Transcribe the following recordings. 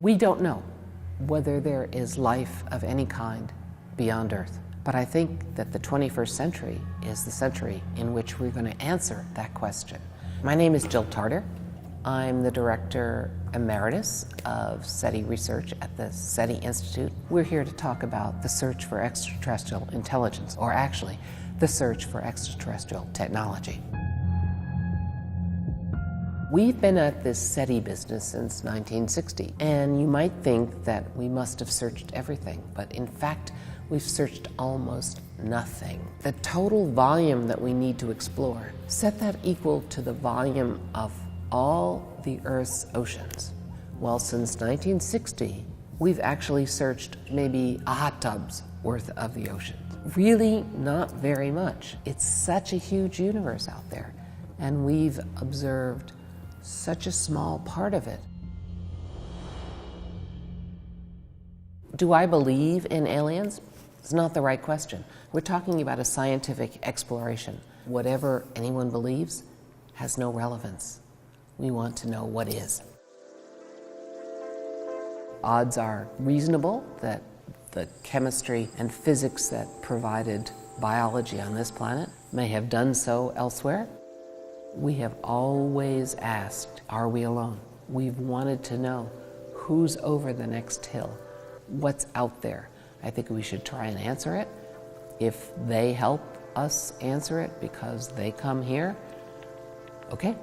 We don't know whether there is life of any kind beyond Earth, but I think that the 21st century is the century in which we're going to answer that question. My name is Jill Tarter. I'm the Director Emeritus of SETI Research at the SETI Institute. We're here to talk about the search for extraterrestrial intelligence, or actually, the search for extraterrestrial technology. We've been at this SETI business since 1960, and you might think that we must have searched everything, but in fact, we've searched almost nothing. The total volume that we need to explore, set that equal to the volume of all the Earth's oceans. Well, since 1960, we've actually searched maybe a hot tub's worth of the oceans. Really not very much. It's such a huge universe out there, and we've observed such a small part of it. Do I believe in aliens? It's not the right question. We're talking about a scientific exploration. Whatever anyone believes has no relevance. We want to know what is. Odds are reasonable that the chemistry and physics that provided biology on this planet may have done so elsewhere. We have always asked, are we alone? We've wanted to know who's over the next hill, what's out there. I think we should try and answer it. If they help us answer it because they come here, okay.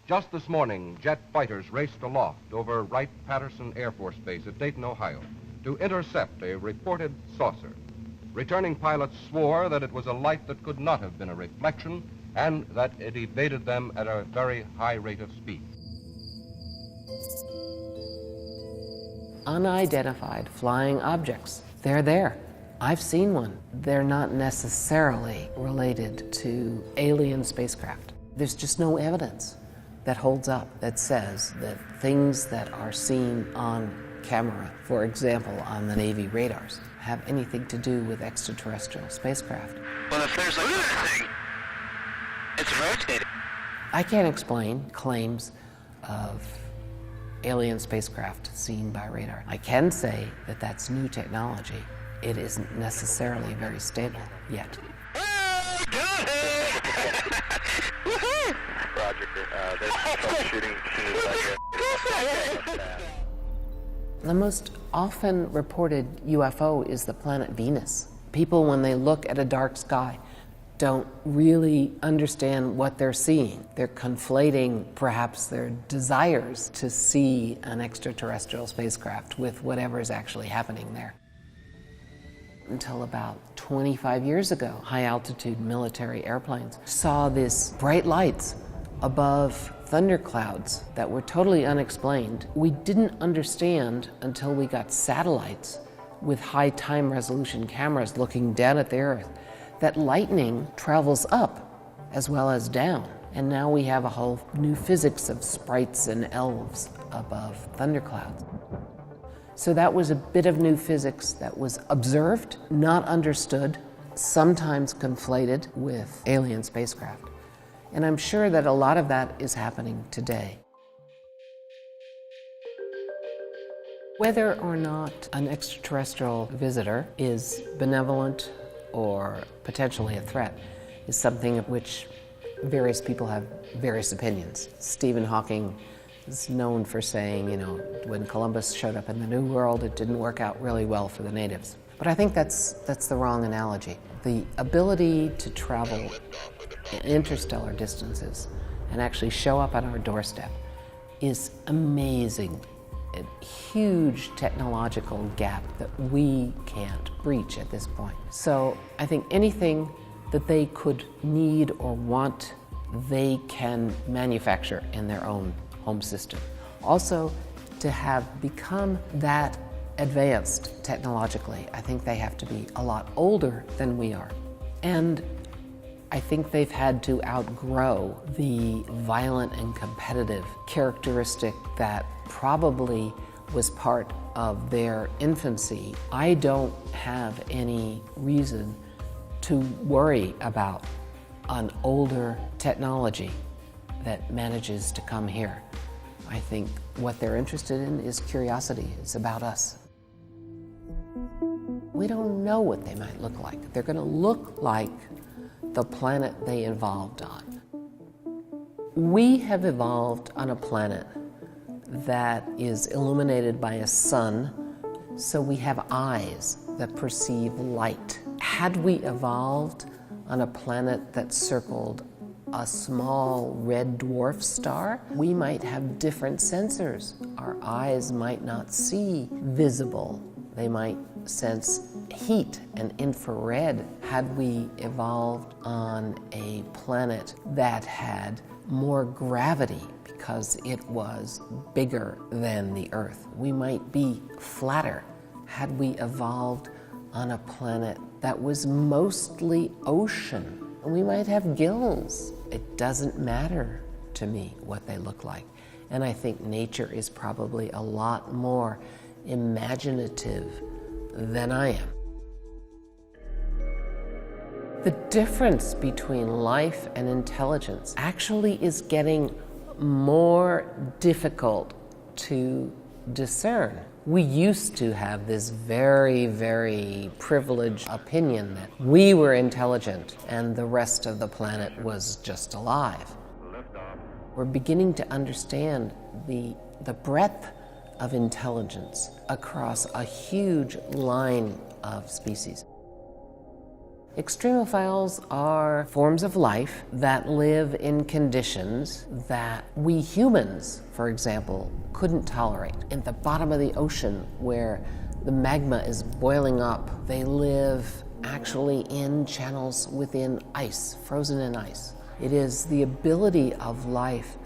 Just this morning, jet fighters raced aloft over Wright-Patterson Air Force Base at Dayton, Ohio, to intercept a reported saucer. Returning pilots swore that it was a light that could not have been a reflection and that it evaded them at a very high rate of speed. Unidentified flying objects. They're there. I've seen one. They're not necessarily related to alien spacecraft. There's just no evidence that holds up that says that things that are seen on camera, for example on the Navy radars, have anything to do with extraterrestrial spacecraft. Well, if there's like it's rotating. I can't explain claims of alien spacecraft seen by radar. I can say that that's new technology. It isn't necessarily very stable yet. Oh, got it! Woohoo! Roger, there's troubleshooting as soon as I get. The most often reported UFO is the planet Venus. People, when they look at a dark sky, don't really understand what they're seeing. They're conflating perhaps their desires to see an extraterrestrial spacecraft with whatever is actually happening there. Until about 25 years ago, high-altitude military airplanes saw these bright lights above thunderclouds that were totally unexplained. We didn't understand until we got satellites with high time resolution cameras looking down at the Earth that lightning travels up as well as down. And now we have a whole new physics of sprites and elves above thunderclouds. So that was a bit of new physics that was observed, not understood, sometimes conflated with alien spacecraft. And I'm sure that a lot of that is happening today. Whether or not an extraterrestrial visitor is benevolent or potentially a threat is something of which various people have various opinions. Stephen Hawking is known for saying, when Columbus showed up in the New World, it didn't work out really well for the natives. But I think that's the wrong analogy. The ability to travel interstellar distances and actually show up on our doorstep is amazing. A huge technological gap that we can't breach at this point. So I think anything that they could need or want, they can manufacture in their own home system. Also, to have become that advanced technologically, I think they have to be a lot older than we are. And I think they've had to outgrow the violent and competitive characteristic that probably was part of their infancy. I don't have any reason to worry about an older technology that manages to come here. I think what they're interested in is curiosity. It's about us. We don't know what they might look like. They're going to look like the planet they evolved on. We have evolved on a planet that is illuminated by a sun, so we have eyes that perceive light. Had we evolved on a planet that circled a small red dwarf star, we might have different sensors. Our eyes might not see visible. They might sense heat and infrared. Had we evolved on a planet that had more gravity because it was bigger than the Earth, we might be flatter. Had we evolved on a planet that was mostly ocean, we might have gills. It doesn't matter to me what they look like. And I think nature is probably a lot more imaginative than I am. The difference between life and intelligence actually is getting more difficult to discern. We used to have this very, very privileged opinion that we were intelligent and the rest of the planet was just alive. We're beginning to understand the breadth of intelligence across a huge line of species. Extremophiles are forms of life that live in conditions that we humans, for example, couldn't tolerate. In the bottom of the ocean where the magma is boiling up, they live actually in channels within ice, frozen in ice. It is the ability of life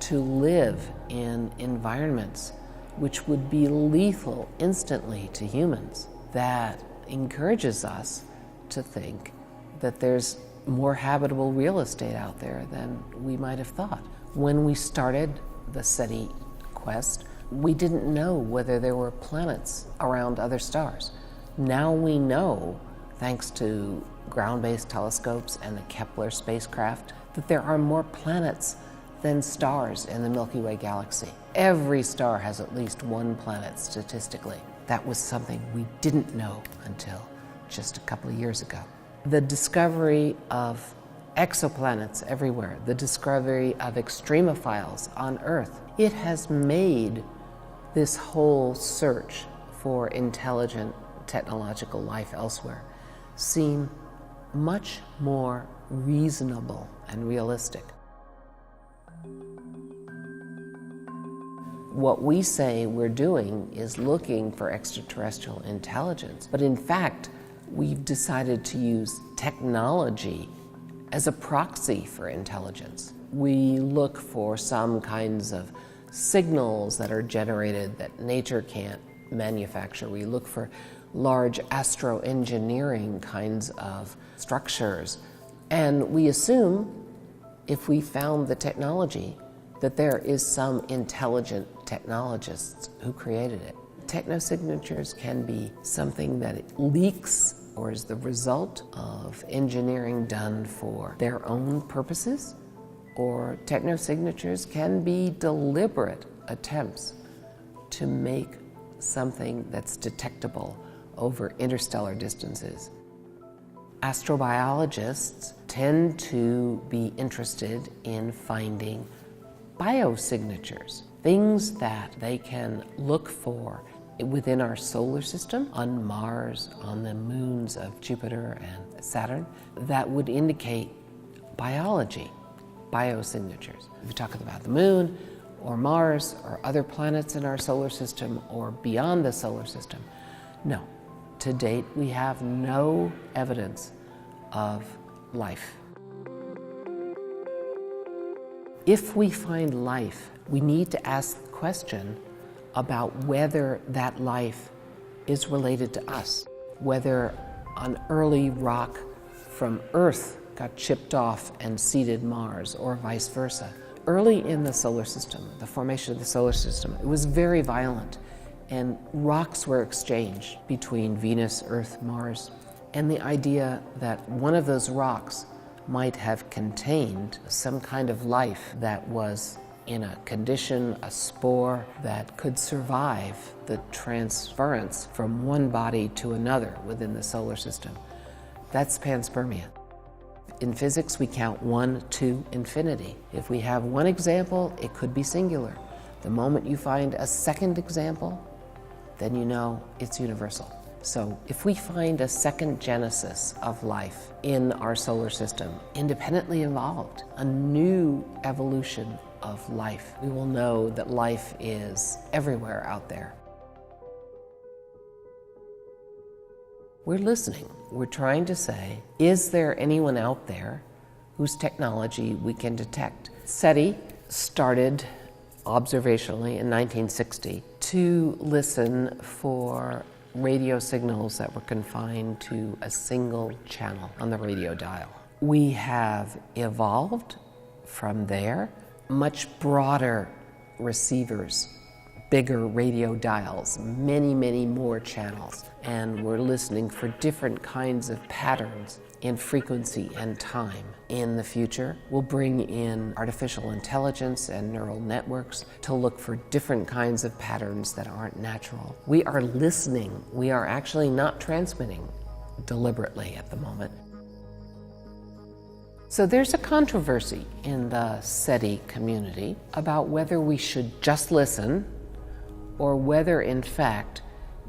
to live in environments which would be lethal instantly to humans that encourages us to think that there's more habitable real estate out there than we might have thought. When we started the SETI quest, we didn't know whether there were planets around other stars. Now we know, thanks to ground-based telescopes and the Kepler spacecraft, that there are more planets than stars in the Milky Way galaxy. Every star has at least one planet statistically. That was something we didn't know until just a couple of years ago. The discovery of exoplanets everywhere, the discovery of extremophiles on Earth, it has made this whole search for intelligent technological life elsewhere seem much more reasonable and realistic. What we say we're doing is looking for extraterrestrial intelligence, but in fact, we've decided to use technology as a proxy for intelligence. We look for some kinds of signals that are generated that nature can't manufacture. We look for large astroengineering kinds of structures. And we assume, if we found the technology, that there is some intelligent technologists who created it. Technosignatures can be something that it leaks or is the result of engineering done for their own purposes, or technosignatures can be deliberate attempts to make something that's detectable over interstellar distances. Astrobiologists tend to be interested in finding biosignatures, things that they can look for within our solar system, on Mars, on the moons of Jupiter and Saturn, that would indicate biology, biosignatures. If we talk about the moon or Mars or other planets in our solar system or beyond the solar system, no. To date, we have no evidence of life. If we find life, we need to ask the question about whether that life is related to us, whether an early rock from Earth got chipped off and seeded Mars, or vice versa. Early in the solar system, the formation of the solar system, it was very violent, and rocks were exchanged between Venus, Earth, Mars, and the idea that one of those rocks might have contained some kind of life that was in a condition, a spore, that could survive the transference from one body to another within the solar system. That's panspermia. In physics, we count 1 to infinity. If we have one example, it could be singular. The moment you find a second example, then you know it's universal. So if we find a second genesis of life in our solar system, independently evolved, a new evolution of life, we will know that life is everywhere out there. We're listening. We're trying to say, is there anyone out there whose technology we can detect? SETI started observationally in 1960 to listen for radio signals that were confined to a single channel on the radio dial. We have evolved from there, much broader receivers, bigger radio dials, many more channels, and we're listening for different kinds of patterns in frequency and time. In the future, we'll bring in artificial intelligence and neural networks to look for different kinds of patterns that aren't natural. We are listening. We are actually not transmitting deliberately at the moment. So there's a controversy in the SETI community about whether we should just listen or whether, in fact,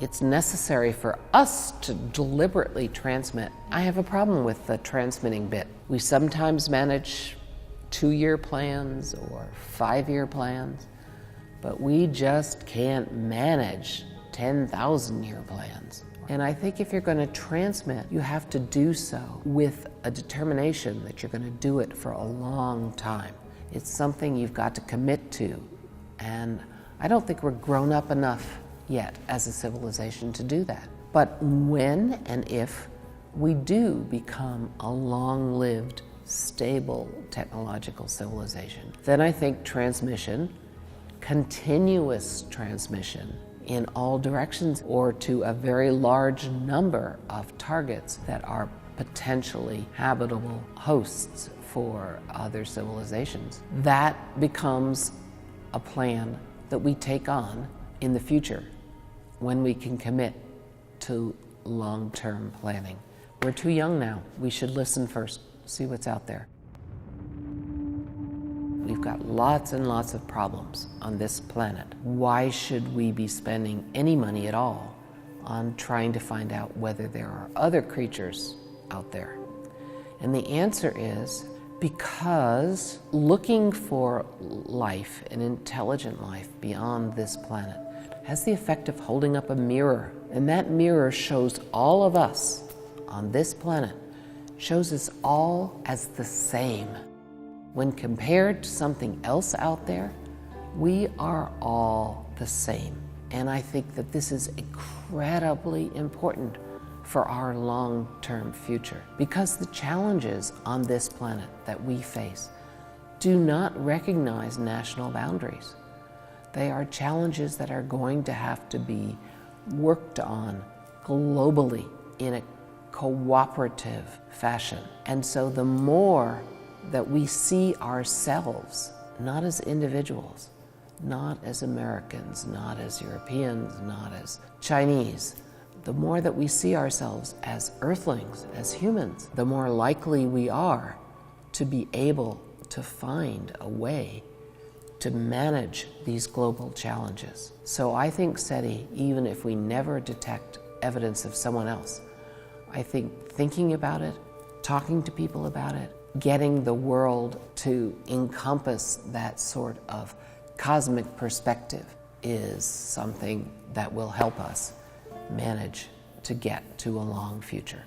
it's necessary for us to deliberately transmit. I have a problem with the transmitting bit. We sometimes manage 2-year plans or 5-year plans, but we just can't manage 10,000-year plans. And I think if you're going to transmit, you have to do so with a determination that you're going to do it for a long time. It's something you've got to commit to, and I don't think we're grown up enough yet as a civilization to do that. But when and if we do become a long-lived, stable technological civilization, then I think transmission, continuous transmission in all directions or to a very large number of targets that are potentially habitable hosts for other civilizations, that becomes a plan that we take on in the future when we can commit to long-term planning. We're too young now. We should listen first, see what's out there. We've got lots and lots of problems on this planet. Why should we be spending any money at all on trying to find out whether there are other creatures out there? And the answer is because looking for life, an intelligent life beyond this planet, has the effect of holding up a mirror. And that mirror shows all of us on this planet, shows us all as the same. When compared to something else out there, we are all the same. And I think that this is incredibly important for our long-term future, because the challenges on this planet that we face do not recognize national boundaries. They are challenges that are going to have to be worked on globally in a cooperative fashion. And so the more that we see ourselves, not as individuals, not as Americans, not as Europeans, not as Chinese, the more that we see ourselves as earthlings, as humans, the more likely we are to be able to find a way to manage these global challenges. So I think SETI, even if we never detect evidence of someone else, I think thinking about it, talking to people about it, getting the world to encompass that sort of cosmic perspective is something that will help us manage to get to a long future.